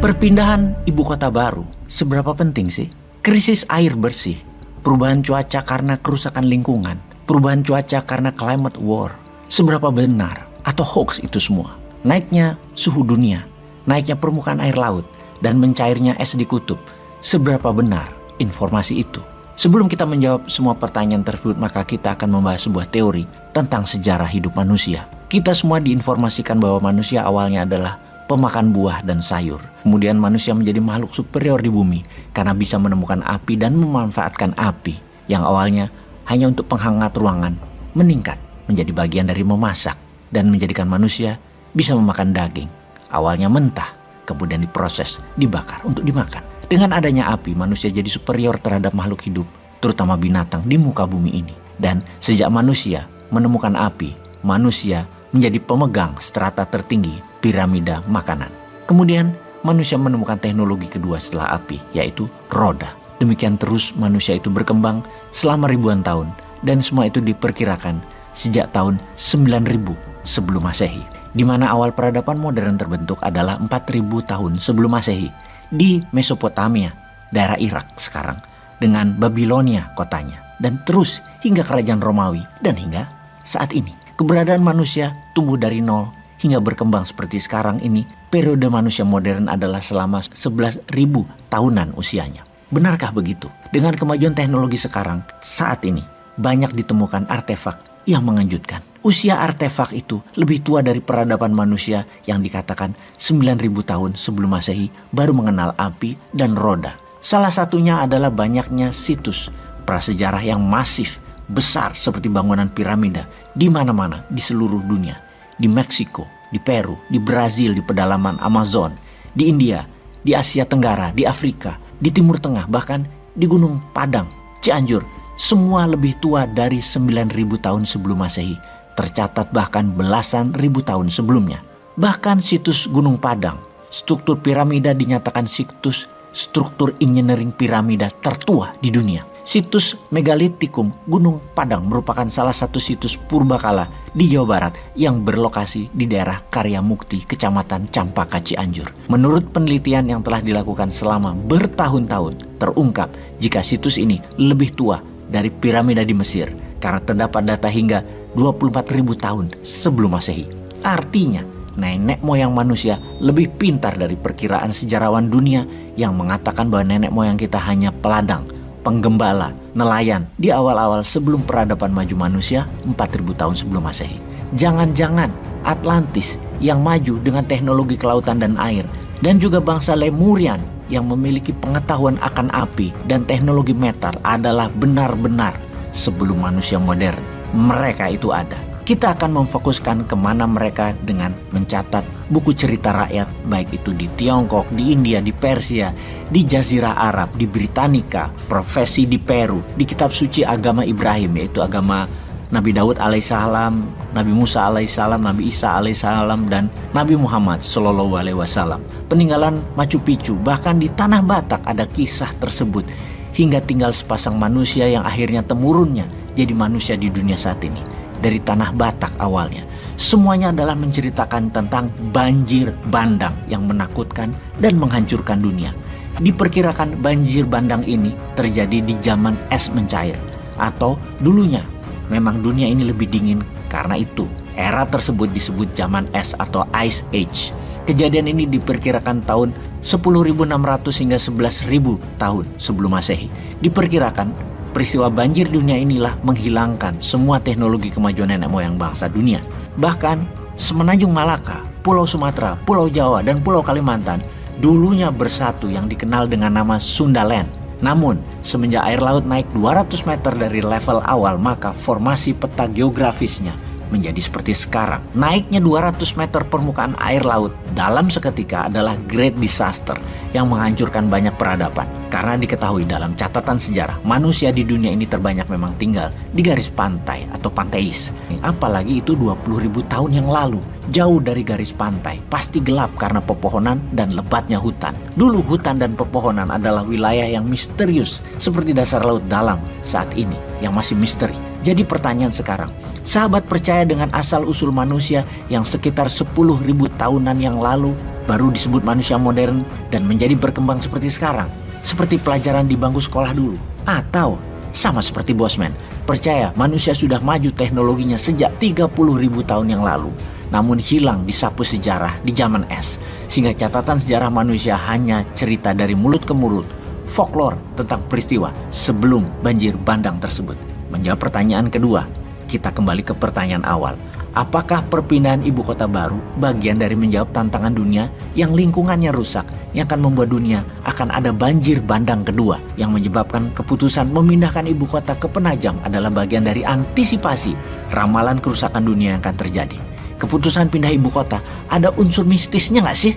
Perpindahan ibu kota baru, seberapa penting sih? Krisis air bersih, perubahan cuaca karena kerusakan lingkungan, perubahan cuaca karena climate war. Seberapa benar atau hoax itu semua? Naiknya suhu dunia, naiknya permukaan air laut, dan mencairnya es di kutub. Seberapa benar informasi itu? Sebelum kita menjawab semua pertanyaan tersebut, maka kita akan membahas sebuah teori tentang sejarah hidup manusia. Kita semua diinformasikan bahwa manusia awalnya adalah pemakan buah dan sayur. Kemudian manusia menjadi makhluk superior di bumi karena bisa menemukan api dan memanfaatkan api yang awalnya hanya untuk penghangat ruangan meningkat menjadi bagian dari memasak dan menjadikan manusia bisa memakan daging. Awalnya mentah, kemudian diproses, dibakar untuk dimakan. Dengan adanya api, manusia jadi superior terhadap makhluk hidup, terutama binatang di muka bumi ini. Dan sejak manusia menemukan api, manusia menjadi pemegang strata tertinggi piramida makanan. Kemudian manusia menemukan teknologi kedua setelah api, yaitu roda. Demikian terus manusia itu berkembang selama ribuan tahun, dan semua itu diperkirakan sejak tahun 9000 sebelum Masehi, di mana awal peradaban modern terbentuk adalah 4000 tahun sebelum Masehi di Mesopotamia, daerah Irak sekarang, dengan Babilonia kotanya, dan terus hingga kerajaan Romawi dan hingga saat ini. Keberadaan manusia tumbuh dari nol hingga berkembang seperti sekarang ini. Periode manusia modern adalah selama 11.000 tahunan usianya. Benarkah begitu? Dengan kemajuan teknologi sekarang, saat ini banyak ditemukan artefak yang mengejutkan. Usia artefak itu lebih tua dari peradaban manusia yang dikatakan 9.000 tahun sebelum Masehi baru mengenal api dan roda. Salah satunya adalah banyaknya situs prasejarah yang masif, besar seperti bangunan piramida di mana-mana di seluruh dunia. Di Meksiko, di Peru, di Brazil, di pedalaman Amazon, di India, di Asia Tenggara, di Afrika, di Timur Tengah, bahkan di Gunung Padang, Cianjur. Semua lebih tua dari 9.000 tahun sebelum Masehi. Tercatat bahkan belasan ribu tahun sebelumnya. Bahkan situs Gunung Padang, struktur piramida dinyatakan situs struktur engineering piramida tertua di dunia. Situs Megalitikum Gunung Padang merupakan salah satu situs purbakala di Jawa Barat yang berlokasi di daerah Karyamukti, Kecamatan Campaka, Cianjur. Menurut penelitian yang telah dilakukan selama bertahun-tahun, terungkap jika situs ini lebih tua dari piramida di Mesir karena terdapat data hingga 24.000 tahun sebelum Masehi. Artinya, nenek moyang manusia lebih pintar dari perkiraan sejarawan dunia yang mengatakan bahwa nenek moyang kita hanya peladang, penggembala, nelayan di awal-awal sebelum peradaban maju manusia 4.000 tahun sebelum Masehi. Jangan-jangan Atlantis yang maju dengan teknologi kelautan dan air, dan juga bangsa Lemurian yang memiliki pengetahuan akan api dan teknologi metal adalah benar-benar sebelum manusia modern. Mereka itu ada. Kita akan memfokuskan kemana mereka dengan mencatat buku cerita rakyat, baik itu di Tiongkok, di India, di Persia, di Jazirah Arab, di Britannica, profesi di Peru, di kitab suci agama Ibrahim, yaitu agama Nabi Daud alaihissalam, Nabi Musa alaihissalam, Nabi Isa alaihissalam, dan Nabi Muhammad sallallahu alaihi wasallam. Peninggalan Machu Picchu, bahkan di Tanah Batak ada kisah tersebut, hingga tinggal sepasang manusia yang akhirnya temurunnya jadi manusia di dunia saat ini. Dari Tanah Batak awalnya. Semuanya adalah menceritakan tentang banjir bandang yang menakutkan dan menghancurkan dunia. Diperkirakan banjir bandang ini terjadi di zaman es mencair. Atau dulunya memang dunia ini lebih dingin, karena itu era tersebut disebut zaman es atau Ice Age. Kejadian ini diperkirakan tahun 10.600 hingga 11.000 tahun sebelum Masehi. Diperkirakan peristiwa banjir dunia inilah menghilangkan semua teknologi kemajuan nenek moyang bangsa dunia. Bahkan Semenanjung Malaka, Pulau Sumatera, Pulau Jawa, dan Pulau Kalimantan dulunya bersatu yang dikenal dengan nama Sundaland. Namun, semenjak air laut naik 200 meter dari level awal, maka formasi peta geografisnya menjadi seperti sekarang. Naiknya 200 meter permukaan air laut dalam seketika adalah great disaster yang menghancurkan banyak peradaban. Karena diketahui dalam catatan sejarah, manusia di dunia ini terbanyak memang tinggal di garis pantai atau panteis. Apalagi itu 20.000 tahun yang lalu. Jauh dari garis pantai, pasti gelap karena pepohonan dan lebatnya hutan. Dulu hutan dan pepohonan adalah wilayah yang misterius, seperti dasar laut dalam saat ini yang masih misteri. Jadi pertanyaan sekarang, sahabat percaya dengan asal-usul manusia yang sekitar 10.000 tahunan yang lalu baru disebut manusia modern dan menjadi berkembang seperti sekarang? Seperti pelajaran di bangku sekolah dulu? Atau sama seperti Bosman, percaya manusia sudah maju teknologinya sejak 30.000 tahun yang lalu, namun hilang disapu sejarah di zaman es, sehingga catatan sejarah manusia hanya cerita dari mulut ke mulut, folklore tentang peristiwa sebelum banjir bandang tersebut. Menjawab pertanyaan kedua, kita kembali ke pertanyaan awal. Apakah perpindahan ibu kota baru bagian dari menjawab tantangan dunia yang lingkungannya rusak, yang akan membuat dunia akan ada banjir bandang kedua, yang menyebabkan keputusan memindahkan ibu kota ke Penajam adalah bagian dari antisipasi ramalan kerusakan dunia yang akan terjadi? Keputusan pindah ibu kota ada unsur mistisnya nggak sih?